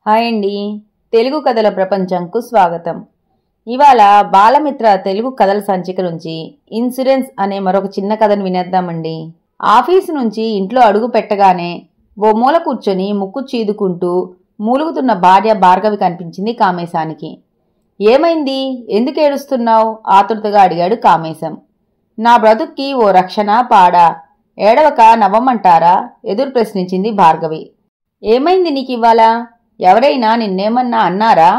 Hi అండి. తెలుగు కథల ప్రపంచంకు స్వాగతం. ఇవాళ బాలమిత్ర తెలుగు కథల సంచిక నుంచి ఇన్సూరెన్స్ అనే మరొక చిన్న కథను వినేద్దామండి. ఆఫీసు నుంచి ఇంట్లో అడుగు పెట్టగానే ఓ మూల కూర్చొని ముక్కు చీదుకుంటూ మూలుగుతున్న భార్య భార్గవి కనిపించింది కామేశానికి. ఏమైంది, ఎందుకు ఏడుస్తున్నావు? ఆతృతగా అడిగాడు కామేశం. నా బ్రతుక్కి ఓ రక్షణ పాడా, ఏడవక నవ్వమంటారా? ఎదురు ప్రశ్నించింది భార్గవి. ఏమైంది నీకివ్వాల? ఎవరైనా నిన్నేమన్నా అన్నారా?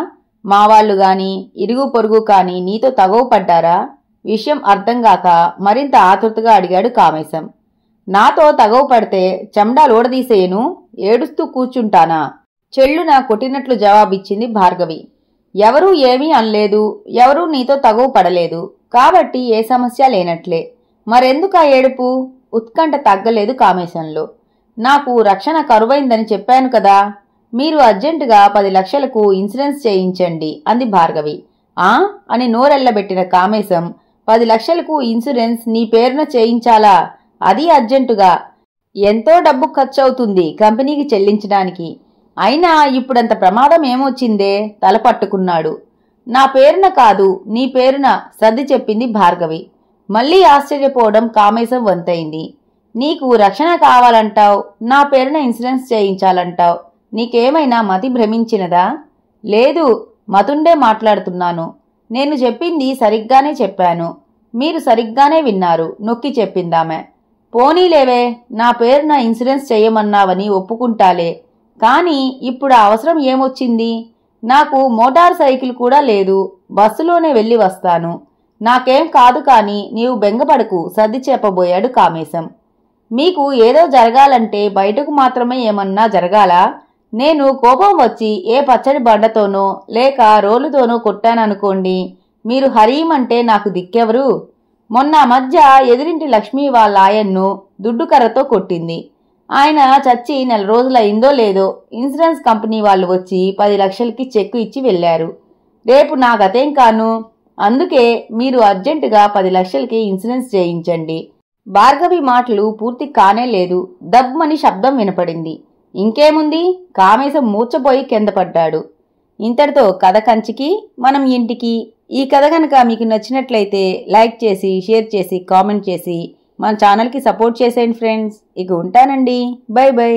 మా వాళ్ళు గాని ఇరుగు పొరుగు కాని నీతో తగవు పడ్డారా? విషయం అర్థంగాక మరింత ఆతృతగా అడిగాడు కామేశం. నాతో తగవు పడితే చెండాలోడదీసేయను, ఏడుస్తూ కూర్చుంటానా? చెల్లున కొట్టినట్లు జవాబిచ్చింది భార్గవి. ఎవరూ ఏమీ అనలేదు, ఎవరూ నీతో తగవు పడలేదు, కాబట్టి ఏ సమస్య లేనట్లే. మరెందుకా ఏడుపు? ఉత్కంఠ తగ్గలేదు కామేశంలో. నాకు రక్షణ కరువైందని చెప్పాను కదా, మీరు అర్జెంటుగా 10 లక్షలకు ఇన్సూరెన్స్ చేయించండి అంది భార్గవి. ఆ అని నోరెళ్లబెట్టిన కామేశం, 10 లక్షలకు ఇన్సూరెన్స్ నీ పేరున చేయించాలా? అది అర్జెంటుగా? ఎంతో డబ్బు ఖర్చవుతుంది కంపెనీకి చెల్లించడానికి. అయినా ఇప్పుడంత ప్రమాదం ఏమొచ్చిందే? తల పట్టుకున్నాడు. నా పేరున కాదు, నీ పేరున సర్ది చెప్పింది భార్గవి. మళ్లీ ఆశ్చర్యపోవడం కామేశం వంతైంది. నీకు రక్షణ కావాలంటావు, నా పేరున ఇన్సూరెన్స్ చేయించాలంటావు. నీకేమైనా మతి భ్రమించినదా? లేదు, మతుండే మాట్లాడుతున్నాను. నేను చెప్పింది సరిగ్గానే చెప్పాను, మీరు సరిగ్గానే విన్నారు నొక్కి చెప్పిందామె. పోనీలేవే, నా పేరున ఇన్సూరెన్స్ చేయమన్నావని ఒప్పుకుంటాలే. కానీ ఇప్పుడు అవసరం ఏమొచ్చింది? నాకు మోటార్ సైకిల్ కూడా లేదు, బస్సులోనే వెళ్ళి వస్తాను. నాకేం కాదు కాని నీవు బెంగపడకు సర్ది చెప్పబోయాడు కామేశం. మీకు ఏదో జరగాలంటే బయటకు మాత్రమే ఏమన్నా జరగాలా? నేను కోపం వచ్చి ఏ పచ్చడి బండతోనో లేక రోలుతోనో కొట్టాననుకోండి, మీరు హరీమంటే నాకు దిక్కెవరు? మొన్న మధ్య ఎదురింటి లక్ష్మి వాళ్ళ ఆయన్ను దుడ్డుకర్రతో కొట్టింది. ఆయన చచ్చి 4 రోజులయిందో లేదో ఇన్సూరెన్స్ కంపెనీ వాళ్ళు వచ్చి 10 లక్షలకి చెక్కు ఇచ్చి వెళ్లారు. రేపు నా గతేం కాను? అందుకే మీరు అర్జెంటుగా 10 లక్షలకి ఇన్సూరెన్స్ చేయించండి. భార్గవి మాటలు పూర్తి కానే లేదు, దబ్బని శబ్దం వినపడింది. ఇంకేముంది, కామేశం మూర్చపోయి కింద పడ్డాడు. ఇంతటితో కథ కంచికి మనం ఇంటికి. ఈ కథ కనుక మీకు నచ్చినట్లయితే లైక్ చేసి, షేర్ చేసి, కామెంట్ చేసి మన ఛానల్కి సపోర్ట్ చేసేయండి ఫ్రెండ్స్. ఇక ఉంటానండి, బై బై.